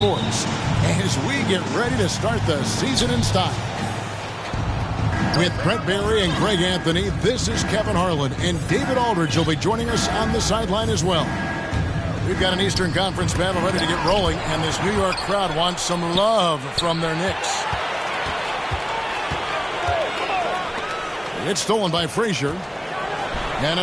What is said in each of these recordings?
Sports as we get ready to start the season in style. With Brett Barry and Greg Anthony, this is Kevin Harlan, and David Aldridge will be joining us on the sideline as well. We've got an Eastern Conference battle ready to get rolling, and this New York crowd wants some love from their Knicks. It's stolen by Frazier. And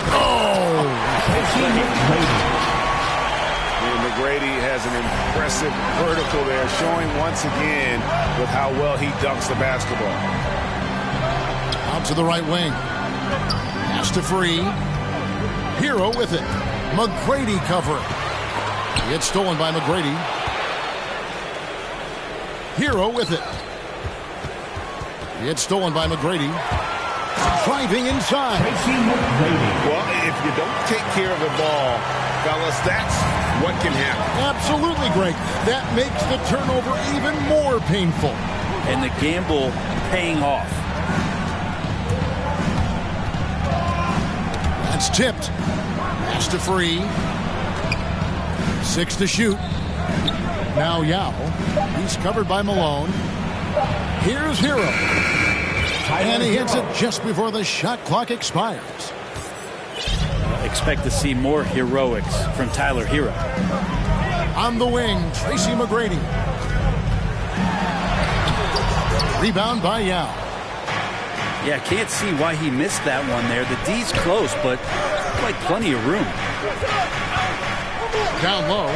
McGrady has an impressive vertical there, showing once again with how well he dunks the basketball. Out to the right wing. Pass to Free. Herro with it. McGrady covering. It's stolen by McGrady. Herro with it. It's stolen by McGrady. Driving inside. Well, if you don't take care of the ball, fellas, that's what can happen. Absolutely, Greg. That makes the turnover even more painful. And the gamble paying off. That's tipped. Pass to Free. 6 to shoot. Now Yao. He's covered by Malone. Here's Herro. And he hits it just before the shot clock expires. Expect to see more heroics from Tyler Herro. On the wing, Tracy McGrady. Rebound by Yao. Yeah, can't see why he missed that one there. The D's close, but quite plenty of room. Down low.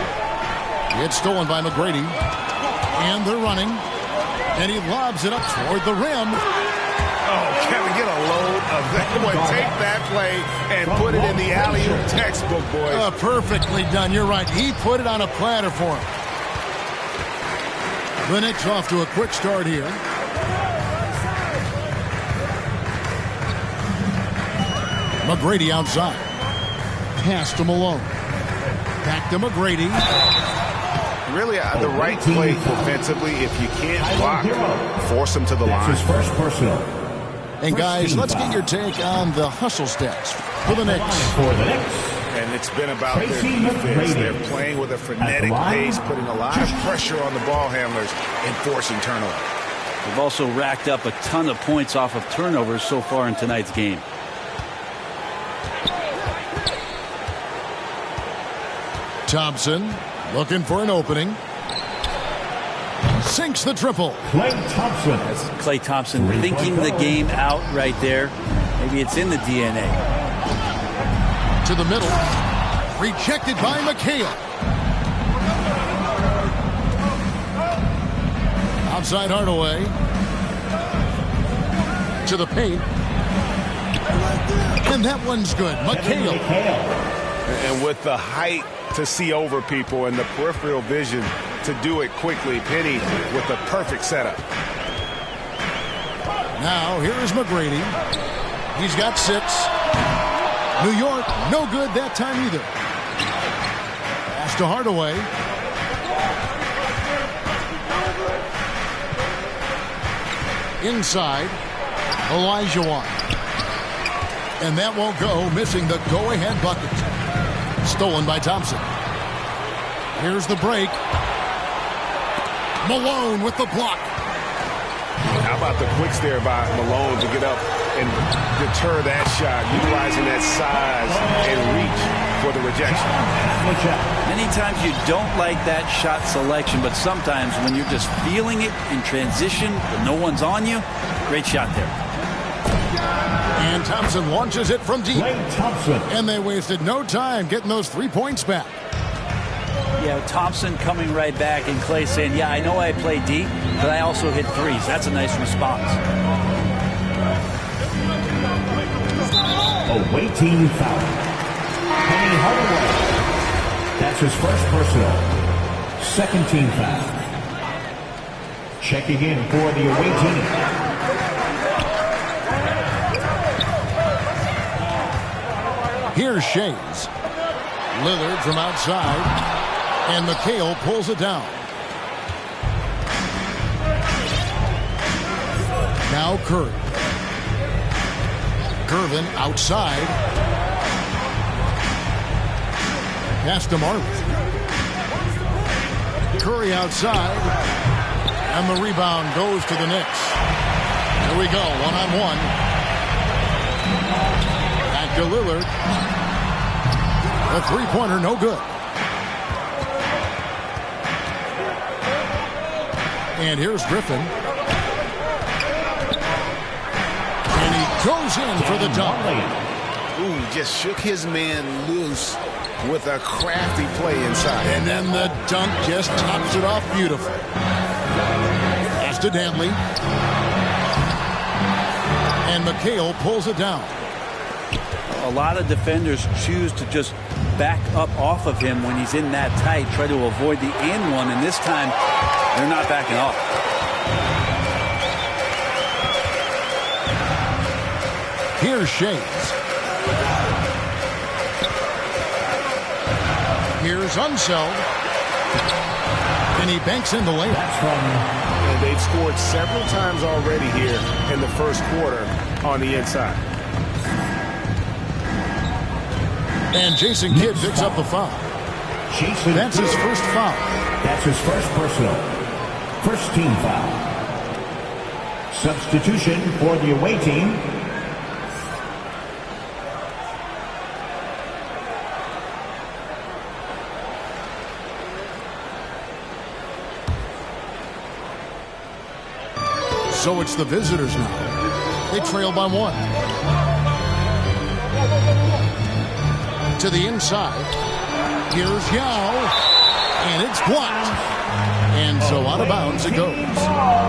It's stolen by McGrady. And they're running. And he lobs it up toward the rim. Oh, Kevin, get a load of that one. Take that play and put it in the alley-oop textbook, boys. Perfectly done. You're right. He put it on a platter for him. The Knicks off to a quick start here. McGrady outside. Pass to Malone. Back to McGrady. Really, the right play defensively. If you can't block, force him to the line. That's his first personal. And guys, let's get your take on the hustle stats for the Knicks. And it's been about their defense. They're playing with a frenetic pace, putting a lot of pressure on the ball handlers and forcing turnovers. They've also racked up a ton of points off of turnovers so far in tonight's game. Thompson looking for an opening. Sinks the triple. Klay Thompson. That's Klay Thompson thinking the game out right there. Maybe it's in the DNA. To the middle. Rejected by McHale. Outside Hardaway. To the paint. And that one's good. McHale. And with the height to see over people and the peripheral vision to do it quickly, Penny with the perfect setup. Now here is McGrady. He's got 6. New York, no good that time either. Pass to Hardaway. Inside, Olajuwon. And that won't go, missing the go-ahead bucket. Stolen by Thompson. Here's the break. Malone with the block. How about the quicks there by Malone to get up and deter that shot, utilizing that size and reach for the rejection. Many times you don't like that shot selection, but sometimes when you're just feeling it in transition, but no one's on you, great shot there. And Thompson launches it from deep. Thompson. And they wasted no time getting those 3 points back. Yeah, Thompson coming right back and Klay saying, yeah, I know I play deep, but I also hit threes. That's a nice response. Awaiting foul. Penny Hardaway. That's his first personal. Second team foul. Checking in for the away team. Here's Shays. Lillard from outside. And McHale pulls it down. Now Curry. Gervin outside. Pass to Marjerle. Curry outside. And the rebound goes to the Knicks. Here we go, one-on-one. Back to Lillard. The three-pointer, no good. And here's Griffin. And he goes in for the dunk. Ooh, just shook his man loose with a crafty play inside. And then the dunk just tops it off beautifully. Pass to Dantley. And McHale pulls it down. A lot of defenders choose to just back up off of him when he's in that tight, try to avoid the and one, and this time they're not backing off. Here's Shades. Here's Unseld. And he banks in the layup. And they've scored several times already here in the first quarter on the inside. And Jason Kidd picks up the foul. That's his first foul. That's his first personal. First team foul. Substitution for the away team. So it's the visitors now. They trail by one. To the inside. Here's Yao. And it's blocked. And so out of bounds it goes.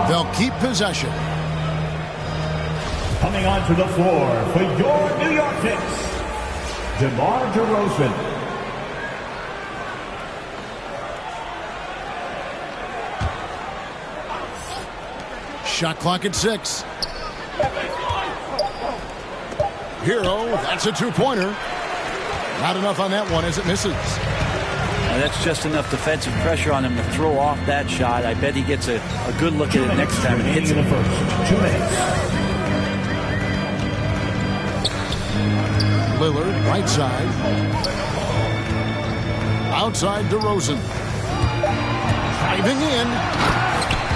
They'll keep possession. Coming onto the floor for your New York Knicks, Marjerle. Shot clock at 6. Herro, that's a two-pointer. Not enough on that one as it misses. That's just enough defensive pressure on him to throw off that shot. I bet he gets a good look at it next time and hits it. The first 2 minutes. Lillard, right side. Outside DeRozan. Driving in.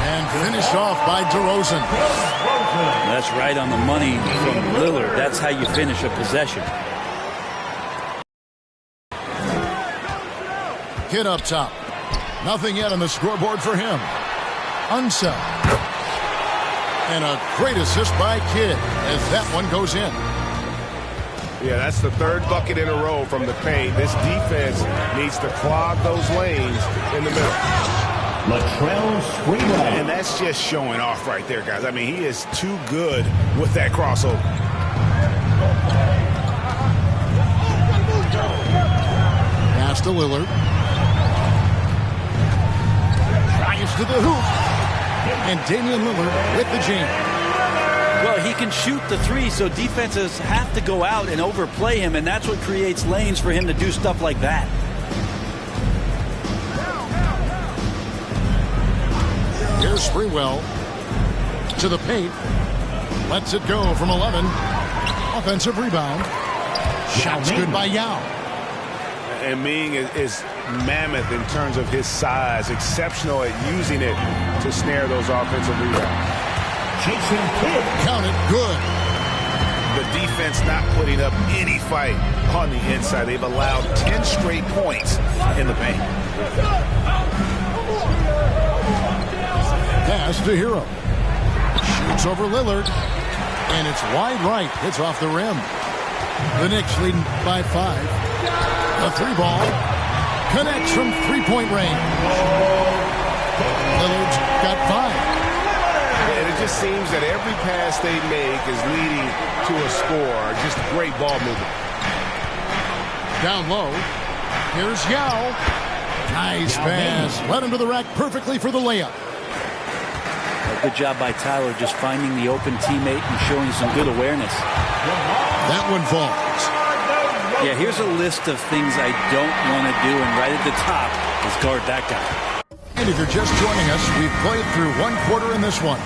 And finished off by DeRozan. That's right on the money from Lillard. That's how you finish a possession. Kidd up top. Nothing yet on the scoreboard for him. Unseld. And a great assist by Kidd as that one goes in. Yeah, that's the third bucket in a row from the paint. This defense needs to clog those lanes in the middle. And that's just showing off right there, guys. I mean, he is too good with that crossover. Pass to Lillard. Drives to the hoop. And Damian Lillard with the jam. Well, he can shoot the three, so defenses have to go out and overplay him, and that's what creates lanes for him to do stuff like that. Here's Sprewell to the paint. Lets it go from 11. Offensive rebound. Shot's good by Yao. And Ming is mammoth in terms of his size. Exceptional at using it to snare those offensive rebounds. Jason Kidd. Count it. Good. The defense not putting up any fight on the inside. They've allowed 10 straight points in the paint. Pass to Herro. Shoots over Lillard. And it's wide right. Hits off the rim. The Knicks leading by 5. The three ball connects from three-point range. Lillard's got 5. And it just seems that every pass they make is leading to a score. Just great ball movement. Down low. Here's Yao. Nice pass. Led him to the rack perfectly for the layup. Good job by Tyler just finding the open teammate and showing some good awareness. That one falls. Yeah, here's a list of things I don't want to do, and right at the top is guard that guy. And if you're just joining us, we've played through one quarter in this one.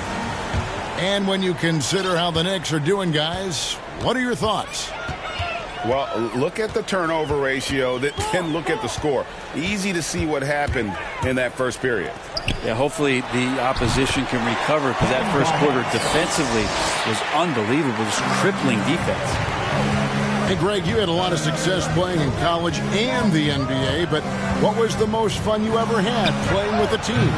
And when you consider how the Knicks are doing, guys, what are your thoughts? Well, look at the turnover ratio, then look at the score. Easy to see what happened in that first period. Yeah, hopefully the opposition can recover, because that first quarter defensively was unbelievable. Just crippling defense. Hey, Greg, you had a lot of success playing in college and the NBA, but what was the most fun you ever had playing with a team?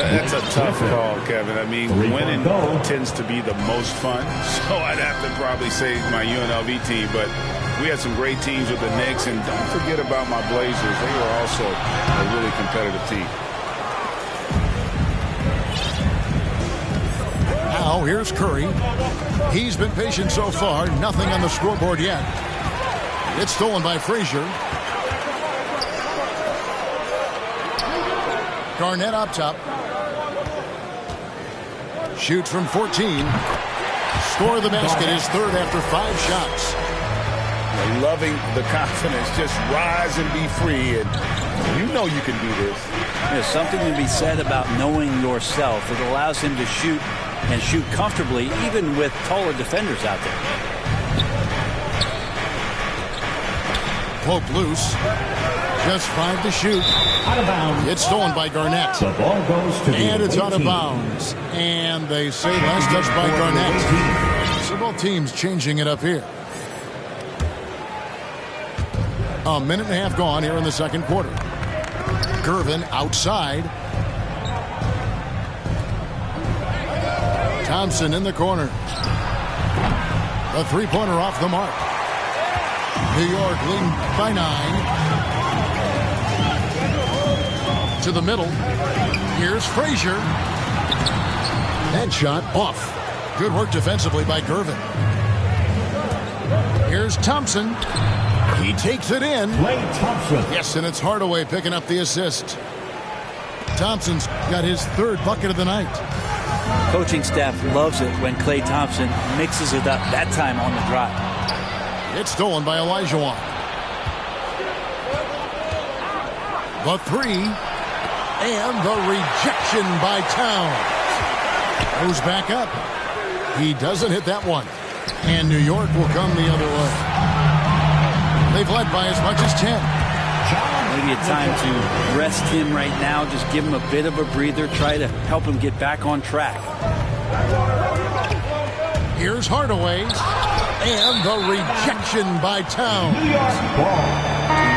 That's a tough call, Kevin. I mean, winning tends to be the most fun, so I'd have to probably say my UNLV team, but we had some great teams with the Knicks, and don't forget about my Blazers. They were also a really competitive team. Now, here's Curry. He's been patient so far. Nothing on the scoreboard yet. It's stolen by Frazier. Garnett up top. Shoots from 14. Score the basket, his third after 5 shots. Loving the confidence. Just rise and be free. And you know you can do this. There's something to be said about knowing yourself. It allows him to shoot and shoot comfortably, even with taller defenders out there. Pope loose. Just 5 to shoot. Out of bounds. It's stolen by Garnett. The ball goes to the And it's out of team. bounds. And they say last touch by Garnett. So both teams changing it up here. A minute and a half gone here in the second quarter. Gervin outside. Thompson in the corner. A three-pointer off the mark. New York leading by 9. To the middle. Here's Frazier. That shot off. Good work defensively by Gervin. Here's Thompson. He takes it in. Klay Thompson. Yes, and it's Hardaway picking up the assist. Thompson's got his third bucket of the night. Coaching staff loves it when Klay Thompson mixes it up, that time on the drive. It's stolen by Olajuwon. The three. And the rejection by Towns. Goes back up. He doesn't hit that one. And New York will come the other way. They've led by as much as 10. Maybe a time to rest him right now. Just give him a bit of a breather. Try to help him get back on track. Here's Hardaway. And the rejection by Towns.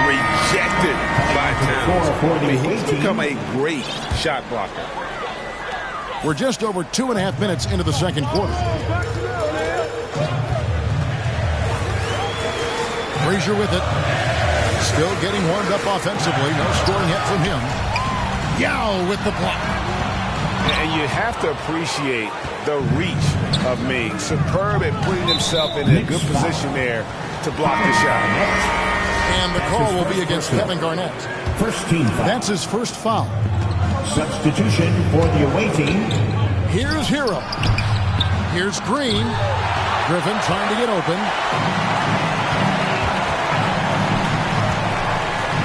Rejected by Towns. He's become a great shot blocker. We're just over 2.5 minutes into the second quarter. Frazier with it. Still getting warmed up offensively. No scoring yet from him. Yao with the block. And you have to appreciate the reach of Ming. Superb at putting himself in a good position there to block the shot. And the call will be against Kevin Garnett. First team foul. That's his first foul. Substitution for the away team. Here's Herro. Here's Green. Griffin trying to get open.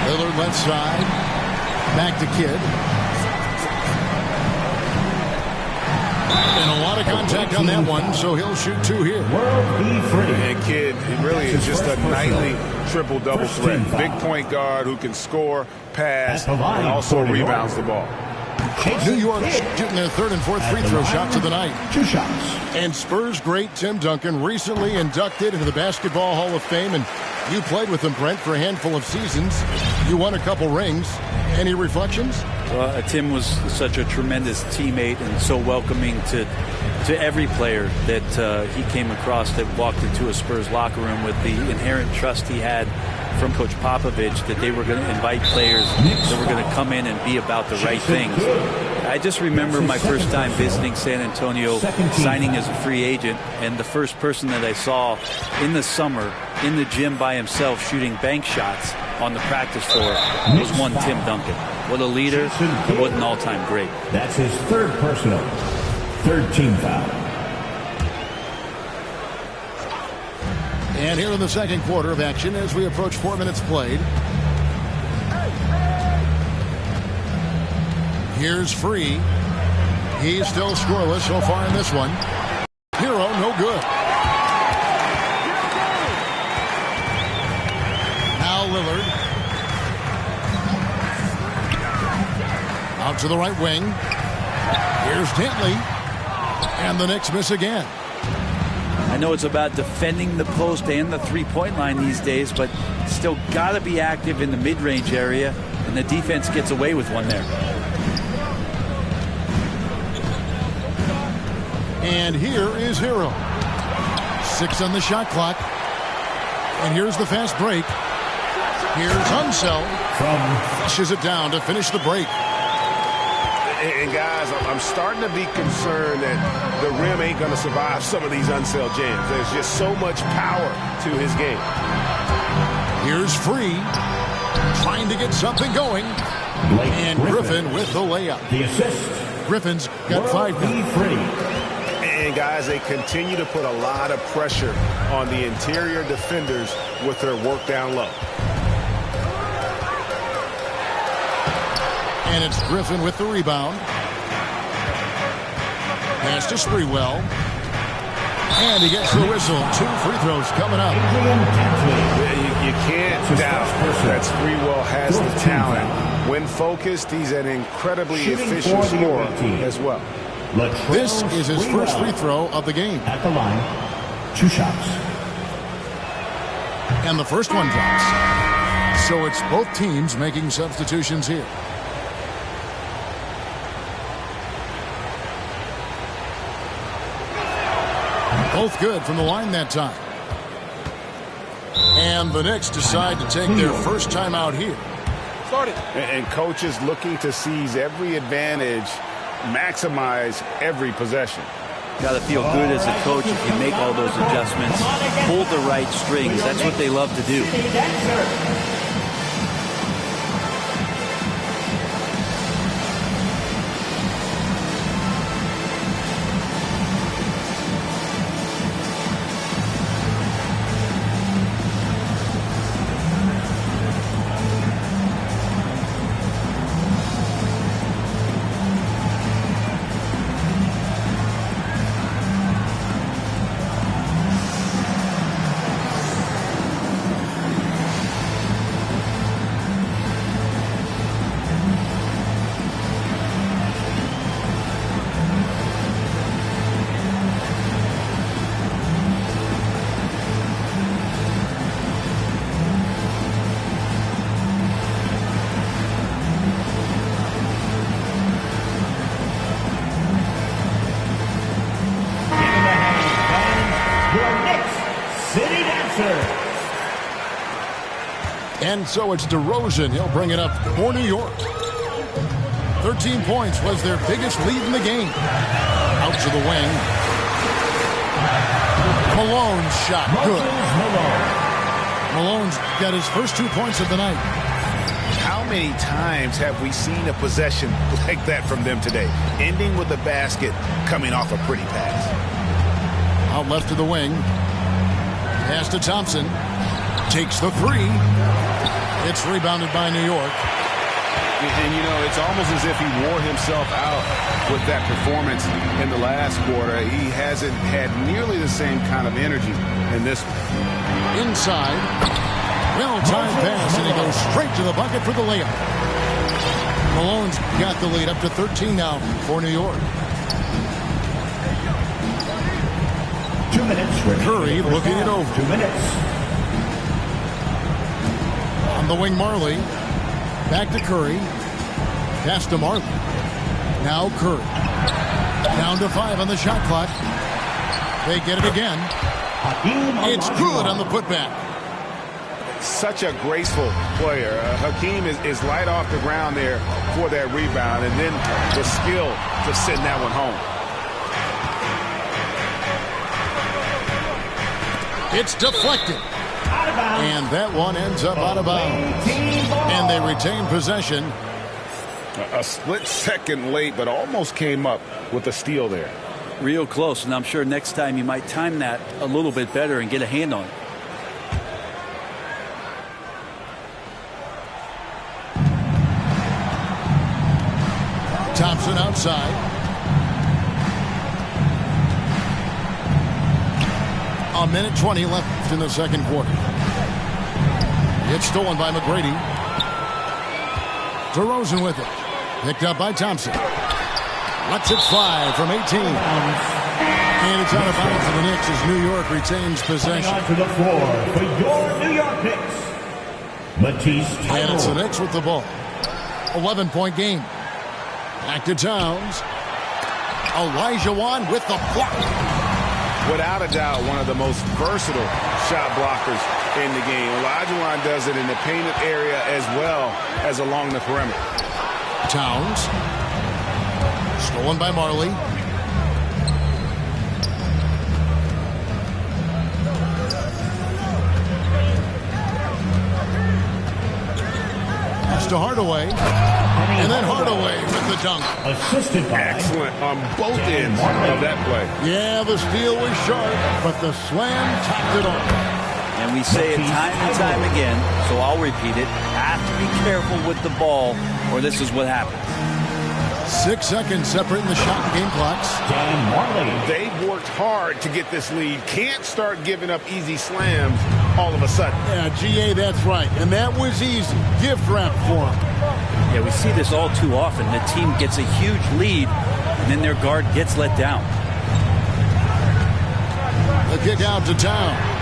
Lillard left side. Back to Kidd. And a lot of contact on that one, so he'll shoot 2 here. World be free. And Kidd, he really is just a nightly triple-double threat. Big point guard who can score, pass, and also rebounds the ball. New York shooting their third and fourth free throw shots of the night. 2 shots. And Spurs great Tim Duncan recently inducted into the Basketball Hall of Fame, and you played with him, Brent, for a handful of seasons. You won a couple rings. Any reflections? Well, Tim was such a tremendous teammate and so welcoming to every player that he came across that walked into a Spurs locker room, with the inherent trust he had from Coach Popovich that they were going to invite players that were going to come in and be about the right things. I just remember my first time visiting San Antonio, signing as a free agent, and the first person that I saw in the summer in the gym by himself shooting bank shots on the practice floor was one Tim Duncan. What a leader, and what an all-time great. That's his third personal. Third team foul. And here in the second quarter of action as we approach 4 minutes played. Here's Free. He's still scoreless so far in this one. Herro, no good. Lillard. Out to the right wing. Here's Dantley. And the Knicks miss again. I know it's about defending the post and the three-point line these days, but still got to be active in the mid-range area, and the defense gets away with one there. And here is Herro. 6 on the shot clock. And here's the fast break. Here's Unseld. Flushes it down to finish the break. And guys, I'm starting to be concerned that the rim ain't going to survive some of these Unseld jams. There's just so much power to his game. Here's Free. Trying to get something going. And Griffin with the layup. The assist. Griffin's got 5 now. And guys, they continue to put a lot of pressure on the interior defenders with their work down low. And it's Griffin with the rebound. Pass to Sprewell. And he gets the whistle. 2 free throws coming up. You can't doubt that Sprewell has the talent. When focused, he's an incredibly efficient scorer as well. This is his first free throw of the game. At the line, 2 shots. And the first one drops. So it's both teams making substitutions here. Both good from the line that time. And the Knicks decide to take their first time out here. And coaches looking to seize every advantage, maximize every possession. Got to feel good as a coach if you make all those adjustments, pull the right strings. That's what they love to do. And so it's DeRozan. He'll bring it up for New York. 13 points was their biggest lead in the game. Out to the wing. Malone's shot. Good. Malone's got his first 2 points of the night. How many times have we seen a possession like that from them today? Ending with the basket, coming off a pretty pass. Out left to the wing. Pass to Thompson. Takes the 3. It's rebounded by New York. And, you know, it's almost as if he wore himself out with that performance in the last quarter. He hasn't had nearly the same kind of energy in this one. Inside. Well-timed pass, and he goes straight to the bucket for the layup. Malone's got the lead up to 13 now for New York. 2 minutes. Curry looking it over. 2 minutes. On the wing, Marley. Back to Curry. Pass to Marley. Now Curry. Down to 5 on the shot clock. They get it again. It's good on the putback. Such a graceful player. Hakeem is light off the ground there for that rebound, and then the skill to send that one home. It's deflected. And that one ends up out of bounds. And they retain possession. A split second late, but almost came up with a steal there. Real close, and I'm sure next time you might time that a little bit better and get a hand on it. Thompson outside. A minute 20 left in the second quarter. It's stolen by McGrady. DeRozan with it. Picked up by Thompson. Lets it fly from 18. And it's out of bounds for the Knicks as New York retains possession. Coming onto the floor for your New York Knicks, Matisse Thybulle. And it's the Knicks with the ball. 11-point game. Back to Towns. Olajuwon with the block. Without a doubt, one of the most versatile shot blockers in the game. Olajuwon does it in the painted area as well as along the perimeter. Towns. Stolen by Marley. Pass to Hardaway. And then Hardaway with the dunk. Assisted by Excellent on both ends of that play. Yeah, the steal was sharp, but the slam topped it off. And we say it time and time again, so I'll repeat it. Have to be careful with the ball, or this is what happens. 6 seconds separating the shot and game clocks. Dan Marley. They've worked hard to get this lead. Can't start giving up easy slams all of a sudden. Yeah, GA, that's right. And that was easy. Gift wrap for him. Yeah, we see this all too often. The team gets a huge lead, and then their guard gets let down. The kick out to Towns.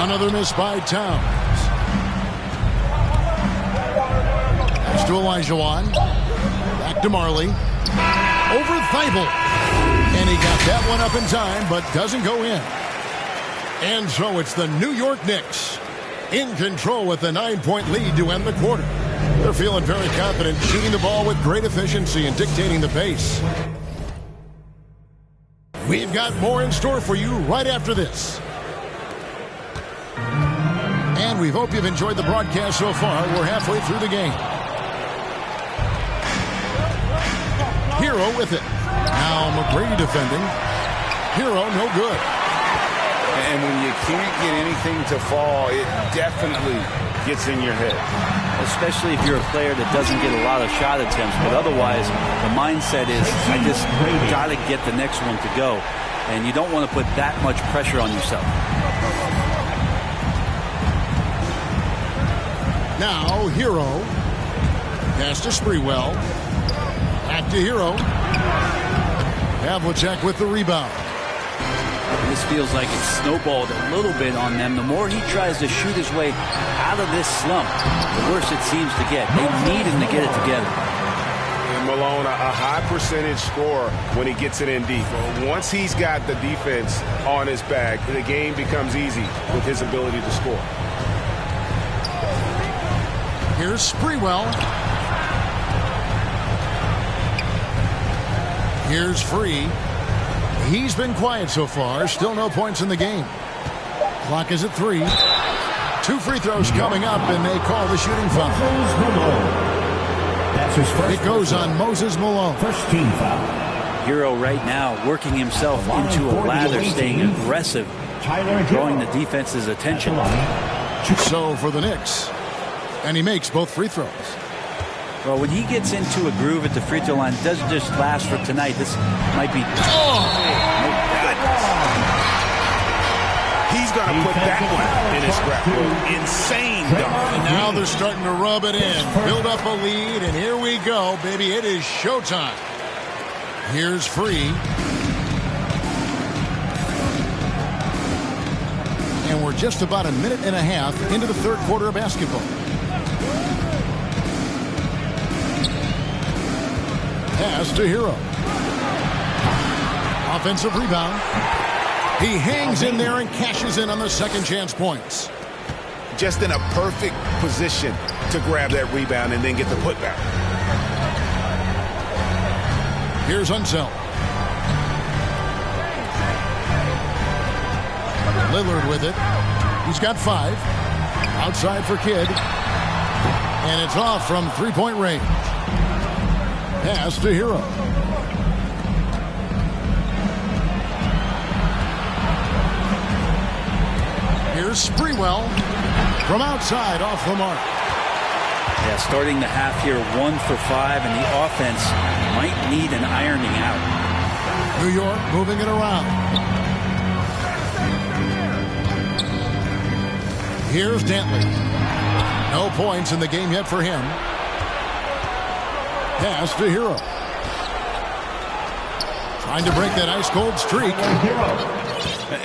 Another miss by Towns. Pass to Olajuwon. Back to Marley. Over Thybulle. And he got that one up in time, but doesn't go in. And so it's the New York Knicks in control with the 9-point lead to end the quarter. They're feeling very confident, shooting the ball with great efficiency and dictating the pace. We've got more in store for you right after this. And we hope you've enjoyed the broadcast so far. We're halfway through the game. Herro with it. Now McGrady defending. Herro no good. And when you can't get anything to fall, it definitely gets in your head. Especially if you're a player that doesn't get a lot of shot attempts. But otherwise, the mindset is, I just got to get the next one to go. And you don't want to put that much pressure on yourself. Now Herro. Pass to Sprewell. Back to Herro. Havlicek with the rebound. This feels like it's snowballed a little bit on them. The more he tries to shoot his way out of this slump, the worse it seems to get. They need him to get it together. And Malone, a high percentage scorer when he gets it in deep. Once he's got the defense on his back, the game becomes easy with his ability to score. Here's Sprewell. Here's Free. He's been quiet so far. Still no points in the game. Clock is at 3. 2 free throws coming up, and they call the shooting foul. That's his first. It goes on Moses Malone. First team foul. Herro right now working himself into a lather, staying aggressive, drawing the defense's attention. So for the Knicks. And he makes both free throws. Well, when he gets into a groove at the free throw line, it doesn't just last for tonight. This might be... He's going to put that one in his scrapbook. Insane dunk. And now they're starting to rub it in. Build up a lead, and here we go, baby. It is showtime. Here's Free. And we're just about a minute and a half into the third quarter of basketball. Pass to Herro. Offensive rebound. He hangs in there and cashes in on the second chance points. Just in a perfect position to grab that rebound and then get the putback. Here's Unseld. Lillard with it. He's got 5. Outside for Kidd. And it's off from three-point range. Pass to Herro. Here's Sprewell from outside off the mark. Yeah, starting the half here 1 for 5, and the offense might need an ironing out. New York moving it around. Here's Dantley. No points in the game yet for him. Pass to Herro. Trying to break that ice-cold streak.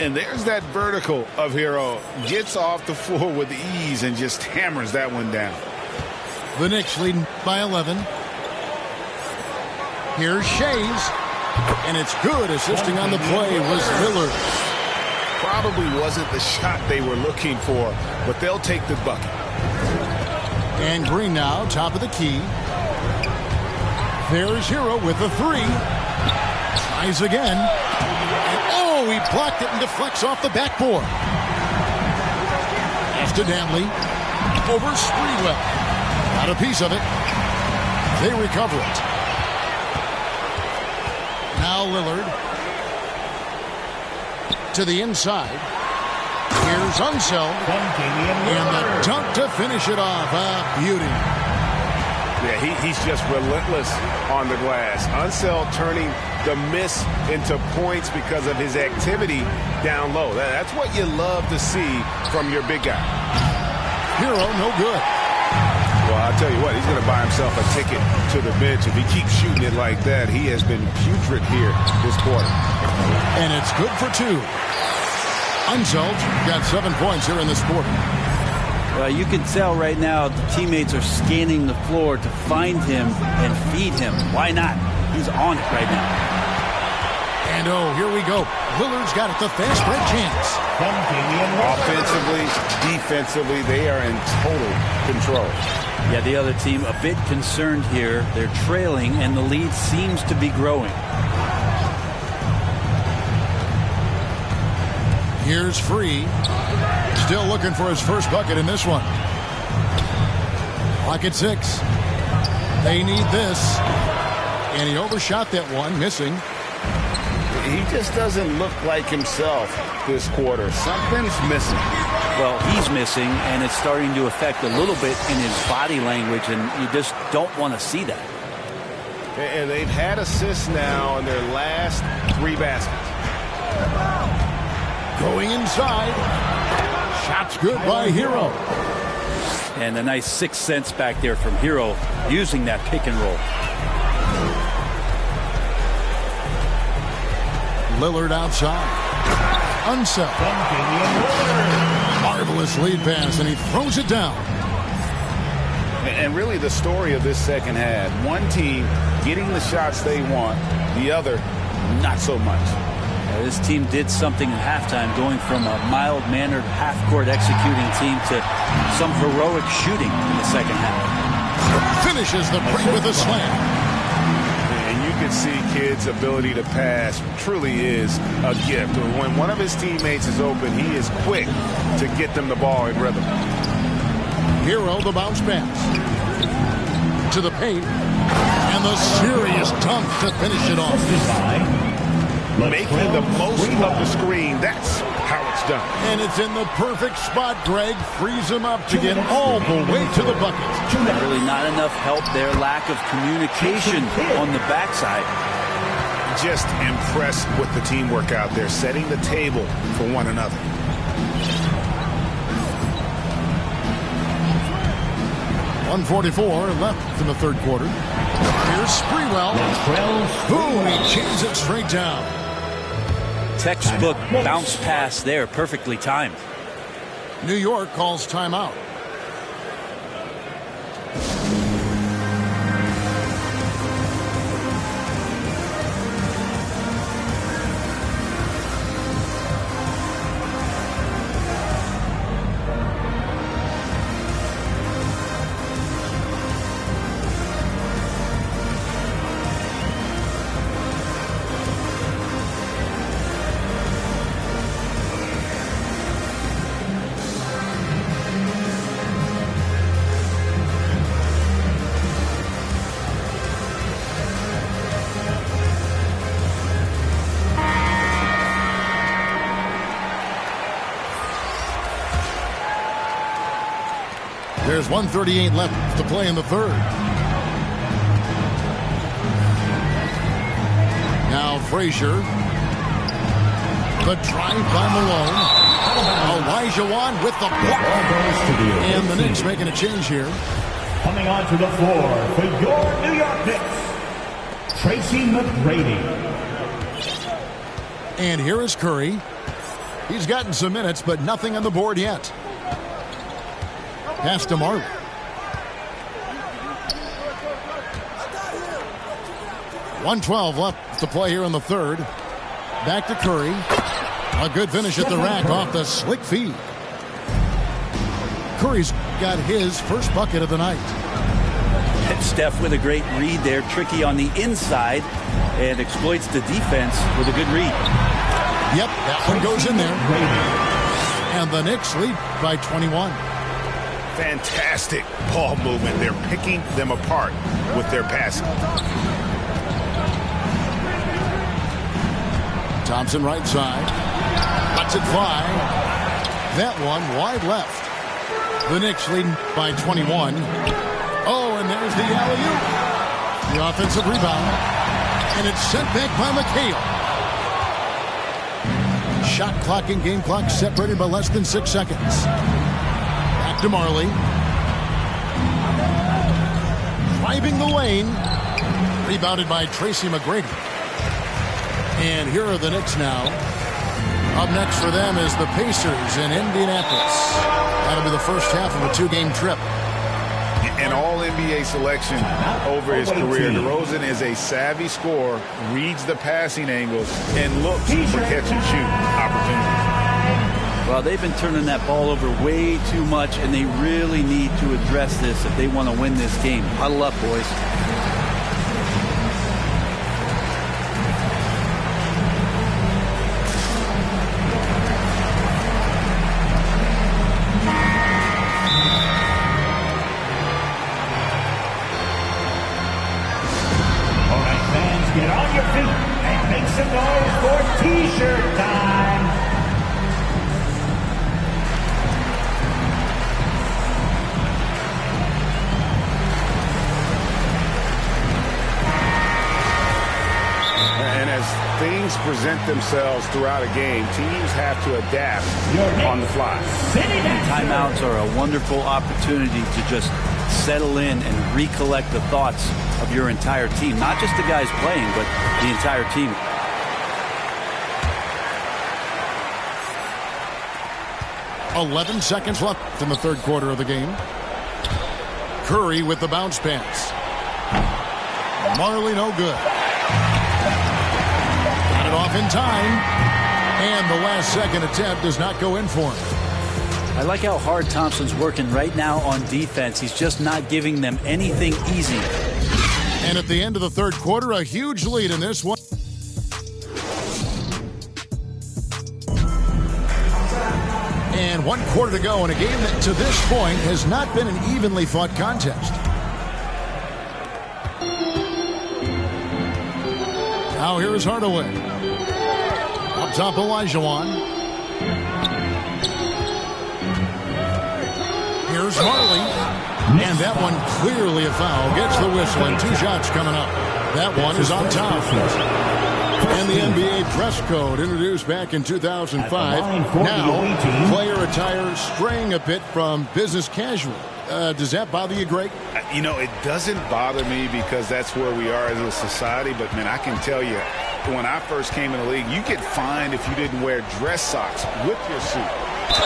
And there's that vertical of Herro. Gets off the floor with ease and just hammers that one down. The Knicks leading by 11. Here's Shays. And it's good. Assisting on the play was Lillard. Probably wasn't the shot they were looking for, but they'll take the bucket. And Green now, top of the key. There's Herro with the three. Tries again. And oh, he blocked it and deflects off the backboard. Pass to Dantley. Over Sprewell. Got a piece of it. They recover it. Now Lillard. To the inside. Here's Unseld. And the dunk to finish it off. Beauty. Yeah, he's just relentless on the glass. Unseld turning the miss into points because of his activity down low. That's what you love to see from your big guy. Herro, no good. Well, I'll tell you what, he's going to buy himself a ticket to the bench. If he keeps shooting it like that, he has been putrid here this quarter. And it's good for two. Unseld got 7 points here in this quarter. Well, you can tell right now the teammates are scanning the floor to find him and feed him. Why not? He's on it right now. And oh, here we go. Lillard's got it, the fast break chance. Offensively, defensively, they are in total control. Yeah, the other team a bit concerned here. They're trailing, and the lead seems to be growing. Here's Free. Still looking for his first bucket in this one. Clock at 6. They need this. And he overshot that one, missing. He just doesn't look like himself this quarter. Something's missing. Well, he's missing, and it's starting to affect a little bit in his body language, and you just don't want to see that. And they've had assists now in their last 3 baskets. Going inside. Shot's good by Herro. And a nice 6 cents back there from Herro using that pick and roll. Lillard outside. Unseld. Marvelous lead pass, and he throws it down. And really the story of this second half, one team getting the shots they want, the other not so much. This team did something at halftime, going from a mild-mannered half-court executing team to some heroic shooting in the second half. Finishes the break with a slam. And you can see Kidd's ability to pass truly is a gift. When one of his teammates is open, he is quick to get them the ball in rhythm. Herro, the bounce pass. To the paint. And the serious dunk to finish it off. Making the most of the screen. That's how it's done. And it's in the perfect spot. Greg frees him up to get all the way to the bucket. Really not enough help there. Lack of communication on the backside. Just impressed with the teamwork out there, setting the table for one another. .144 left in the third quarter. Here's Sprewell. Boom, he chains it straight down. Textbook bounce pass there, perfectly timed. New York calls timeout. There's 1:38 left to play in the third. Now Frazier. The drive by Malone. A Olajuwon with the block. And the Knicks making a change here. Coming onto the floor for your New York Knicks, Tracy McGrady. And here is Curry. He's gotten some minutes, but nothing on the board yet. Pass to Marjerle. .112 left to play here in the third. Back to Curry. A good finish at the rack off the slick feed. Curry's got his first bucket of the night. And Steph with a great read there. Tricky on the inside and exploits the defense with a good read. Yep, that one goes in there. And the Knicks lead by 21. Fantastic ball movement. They're picking them apart with their passing. Thompson right side. Lets it fly. That one wide left. The Knicks leading by 21. Oh, and there's the alley-oop. The offensive rebound. And it's sent back by McHale. Shot clock and game clock separated by less than 6 seconds. Back to Marjerle. Driving the lane. Rebounded by Tracy McGrady. And here are the Knicks now. Up next for them is the Pacers in Indianapolis. That'll be the first half of a 2-game trip. An all-NBA selection over his career. DeRozan is a savvy scorer, reads the passing angles, and looks for catch-and-shoot opportunities. Well, they've been turning that ball over way too much, and they really need to address this if they want to win this game. Huddle up, boys. Get on your feet and make some noise for T-shirt time. And as things present themselves throughout a game, teams have to adapt on the fly. Timeouts are a wonderful opportunity to just settle in and recollect the thoughts of your entire team. Not just the guys playing, but the entire team. .11 seconds left in the third quarter of the game. Curry with the bounce pass. Marjerle no good. Got it off in time. And the last second attempt does not go in for him. I like how hard Thompson's working right now on defense. He's just not giving them anything easy. And at the end of the third quarter, a huge lead in this one. And 1 quarter to go in a game that to this point has not been an evenly fought contest. Now here is Hardaway. Up top, Olajuwon. Here's Marjerle. And that one clearly a foul. Gets the whistle and 2 shots coming up. That one is on top. And the NBA dress code introduced back in 2005. Now, player attire straying a bit from business casual. Does that bother you, Greg? You know, it doesn't bother me because that's where we are as a society. But, man, I can tell you, when I first came in the league, you get fined if you didn't wear dress socks with your suit.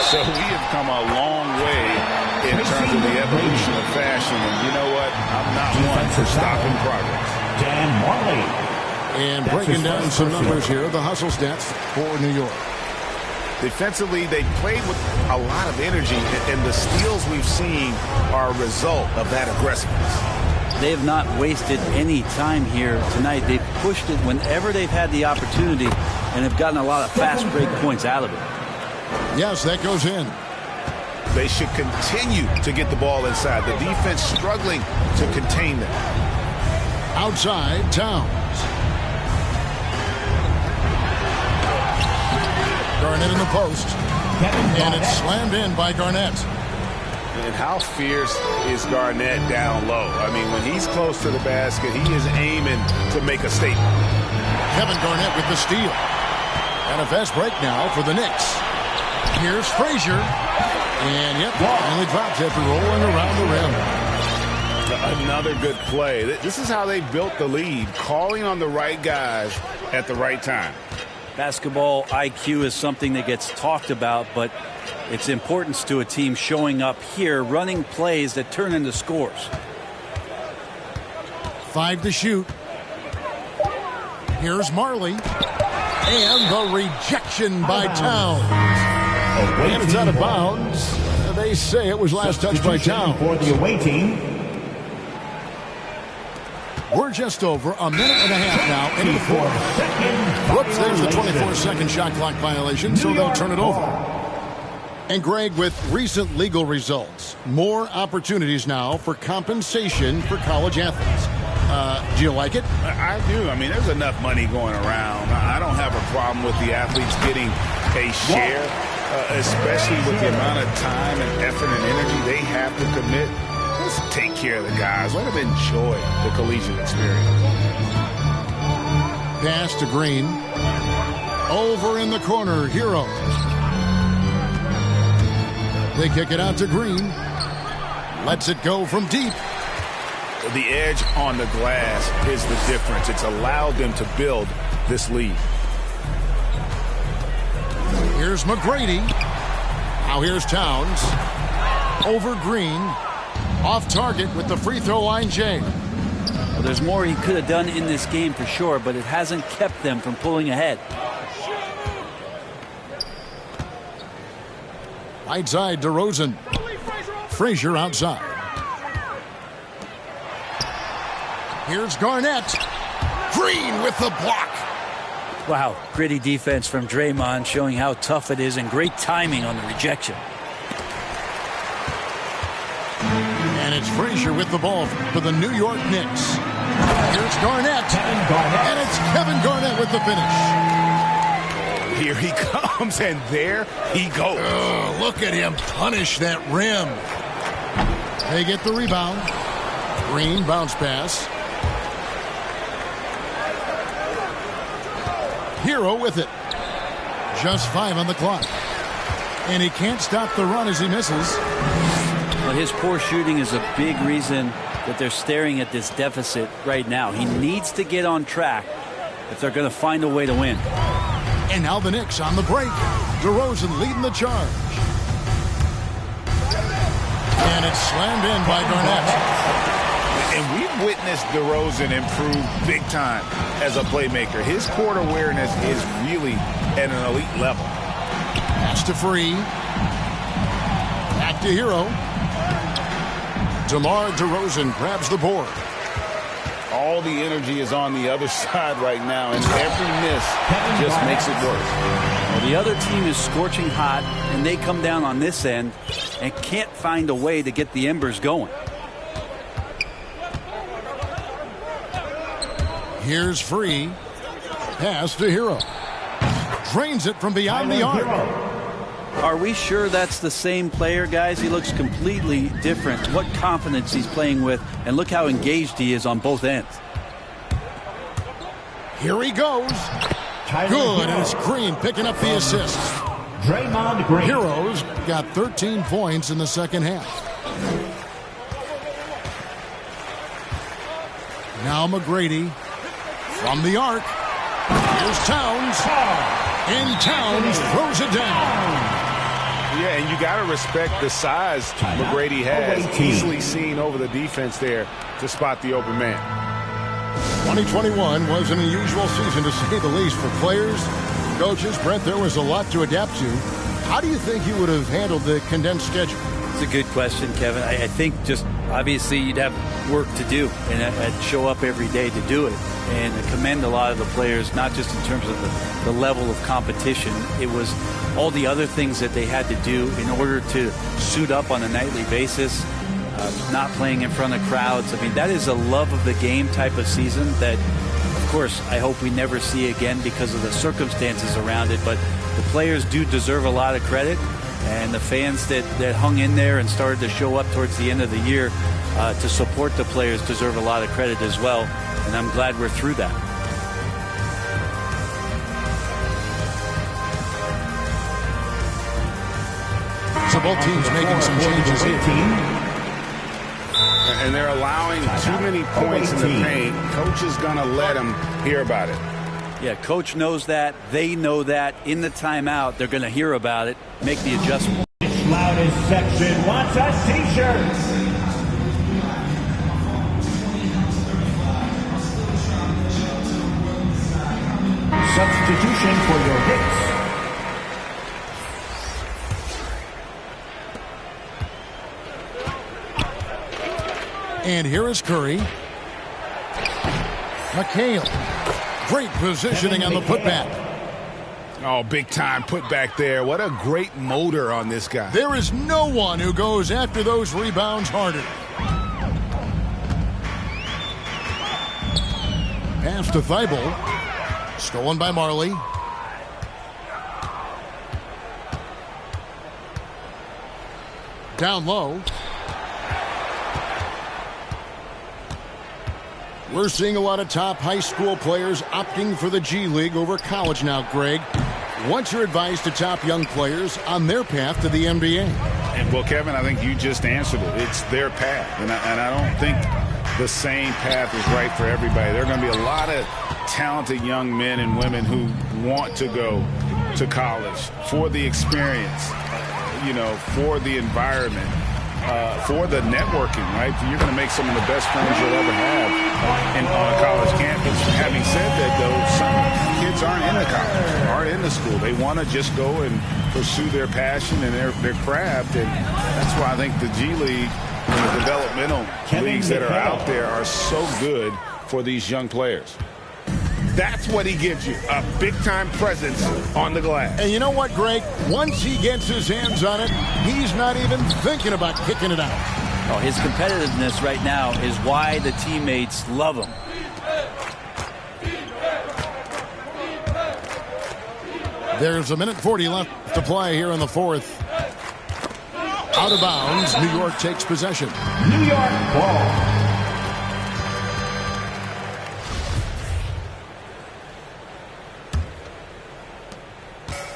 So we have come a long way in terms of the evolution of fashion. And you know what? I'm not one for stopping progress. Dan Marley. And breaking down some numbers here, the hustle stats for New York. Defensively, they played with a lot of energy, and the steals we've seen are a result of that aggressiveness. They have not wasted any time here tonight. They've pushed it whenever they've had the opportunity and have gotten a lot of fast break points out of it. Yes, that goes in. They should continue to get the ball inside. The defense struggling to contain them. Outside, Towns. Garnett in the post. And it's slammed in by Garnett. And how fierce is Garnett down low? I mean, when he's close to the basket, he is aiming to make a statement. Kevin Garnett with the steal. And a fast break now for the Knicks. Here's Frazier. And, yep, finally drops after rolling around the rim. Another good play. This is how they built the lead, calling on the right guys at the right time. Basketball IQ is something that gets talked about, but its importance to a team showing up here, running plays that turn into scores. 5 to shoot. Here's Marjerle. And the rejection by Towns. And it's out of bounds. They say it was last touched by Towns. For the away team. We're just over a minute and a half now into the fourth. Whoops, there's the 24-second shot clock violation, so they'll turn it over. And Greg, with recent legal results, more opportunities now for compensation for college athletes. Do you like it? I do. I mean, there's enough money going around. I don't have a problem with the athletes getting a share, especially with the amount of time and effort and energy they have to commit. Let's take care of the guys. Let them enjoy the collegiate experience. Pass to Green. Over in the corner, Herro. They kick it out to Green. Lets it go from deep. The edge on the glass is the difference. It's allowed them to build this lead. Here's McGrady. Now here's Towns. Over Green. Off target with the free throw line, Jay. Well, there's more he could have done in this game for sure, but it hasn't kept them from pulling ahead. Right side, DeRozan. Frazier outside. Here's Garnett. Green with the block. Wow, gritty defense from Draymond, showing how tough it is, and great timing on the rejection. And it's Frazier with the ball for the New York Knicks. Here's Garnett. And it's Kevin Garnett with the finish. Here he comes, and there he goes. Oh, look at him punish that rim. They get the rebound. Green bounce pass. Herro with it. Just 5 on the clock. And he can't stop the run as he misses. Well, his poor shooting is a big reason that they're staring at this deficit right now. He needs to get on track if they're going to find a way to win. And now the Knicks on the break. DeRozan leading the charge. And it's slammed in by Garnett. And we've witnessed DeRozan improve big time as a playmaker. His court awareness is really at an elite level. Pass to Free. Back to Herro. DeMar DeRozan grabs the board. All the energy is on the other side right now, and every miss just makes it worse. Well, the other team is scorching hot, and they come down on this end and can't find a way to get the embers going. Here's Free. Pass to Herro. Drains it from beyond the arc. Are we sure that's the same player, guys? He looks completely different. What confidence he's playing with, and look how engaged he is on both ends. Here he goes. Good, and it's Green picking up the assist. Draymond Green. Herro's got 13 points in the second half. Now McGrady from the arc. Here's Towns. And Towns throws it down. Yeah, and you got to respect the size McGrady has. Easily seen over the defense there to spot the open man. 2021 was an unusual season, to say the least, for players, coaches. Brent, there was a lot to adapt to. How do you think you would have handled the condensed schedule? It's a good question, Kevin. I think just obviously you'd have work to do and show up every day to do it. And I commend a lot of the players, not just in terms of the level of competition. It was all the other things that they had to do in order to suit up on a nightly basis, not playing in front of crowds. I mean, that is a love of the game type of season that, of course, I hope we never see again because of the circumstances around it. But the players do deserve a lot of credit. And the fans that hung in there and started to show up towards the end of the year to support the players deserve a lot of credit as well. And I'm glad we're through that. So both teams making some changes here. And they're allowing too many points in the paint. Coach is going to let them hear about it. Yeah, coach knows that. They know that. In the timeout, they're going to hear about it, make the adjustment. Loudest section wants a t-shirt. Substitution for your Knicks. And here is Curry. Marjerle. Great positioning on the putback. Oh, big time putback there. What a great motor on this guy. There is no one who goes after those rebounds harder. Pass to Thibault. Stolen by Marjerle. Down low. We're seeing a lot of top high school players opting for the G League over college now, Greg. What's your advice to top young players on their path to the NBA? And well, Kevin, I think you just answered it. It's their path. And I don't think the same path is right for everybody. There are going to be a lot of talented young men and women who want to go to college for the experience, for the environment. For the networking, right? You're going to make some of the best friends you'll ever have on a college campus. Having said that, though, some kids aren't in the college, aren't in the school. They want to just go and pursue their passion and their craft, and that's why I think the G League and the developmental leagues that are out there are so good for these young players. That's what he gives you, a big-time presence on the glass. And you know what, Greg? Once he gets his hands on it, he's not even thinking about kicking it out. Oh, his competitiveness right now is why the teammates love him. There's 1:40 left to play here in the fourth. Out of bounds, New York takes possession. New York ball.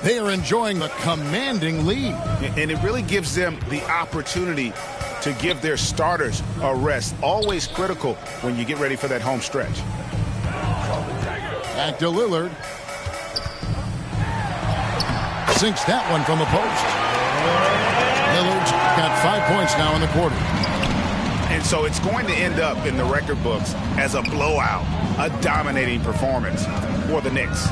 They are enjoying the commanding lead. And it really gives them the opportunity to give their starters a rest. Always critical when you get ready for that home stretch. Back to Lillard. Sinks that one from the post. Lillard's got 5 points now in the quarter. And so it's going to end up in the record books as a blowout, a dominating performance for the Knicks.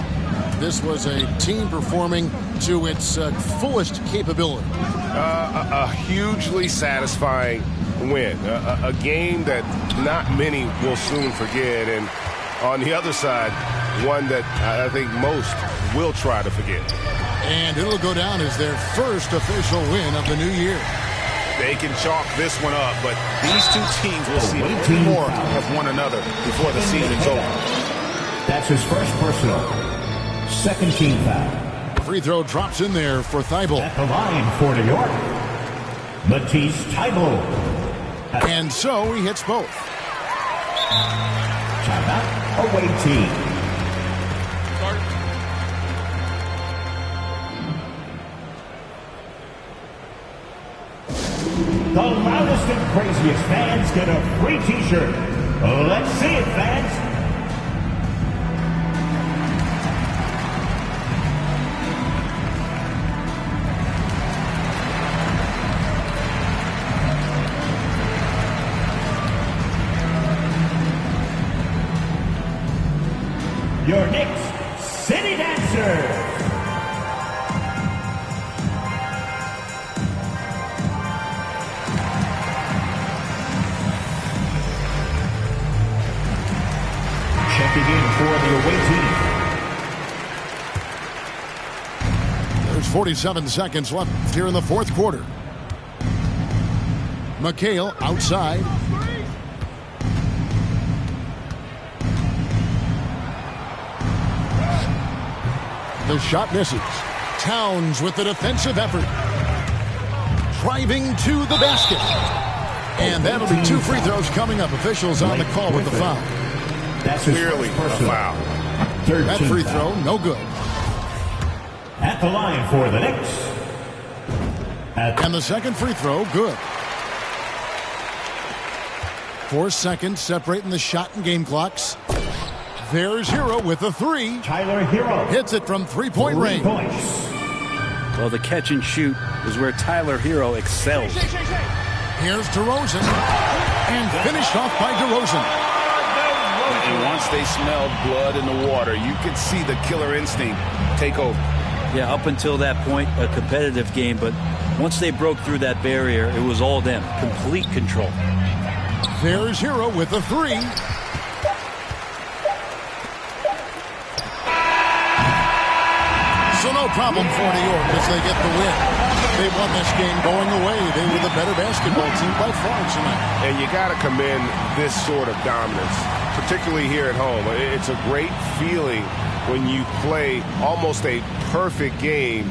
This was a team performing to its fullest capability. A hugely satisfying win. A game that not many will soon forget. And on the other side, one that I think most will try to forget. And it'll go down as their first official win of the new year. They can chalk this one up, but these two teams will see more of one another before the season's over. That's his first personal. Second team foul. Free throw drops in there for Thibault. At the line for New York, Matisse Thibault. And so he hits both. Timeout, away team. The loudest and craziest fans get a free t-shirt. Let's see it, fans. Your Knicks City Dancers. Checking in for the away team. There's 47 seconds left here in the fourth quarter. Marjerle outside. The shot misses. Towns with the defensive effort. Driving to the basket. And that'll be 2 free throws coming up. Officials on the call with the foul. That's Clearly a foul. That free throw, no good. At the line for the Knicks, And the second free throw, good. 4 seconds separating the shot and game clocks. There's Herro with a three. Tyler Herro hits it from three-point range. Well, the catch and shoot is where Tyler Herro excels. Here's DeRozan. And finished off by DeRozan. And once they smelled blood in the water, you could see the killer instinct take over. Yeah, up until that point, a competitive game, but once they broke through that barrier, it was all them. Complete control. There's Herro with a three. So no problem for New York as they get the win. They won this game going away. They were the better basketball team by far tonight. And you got to commend this sort of dominance, particularly here at home. It's a great feeling when you play almost a perfect game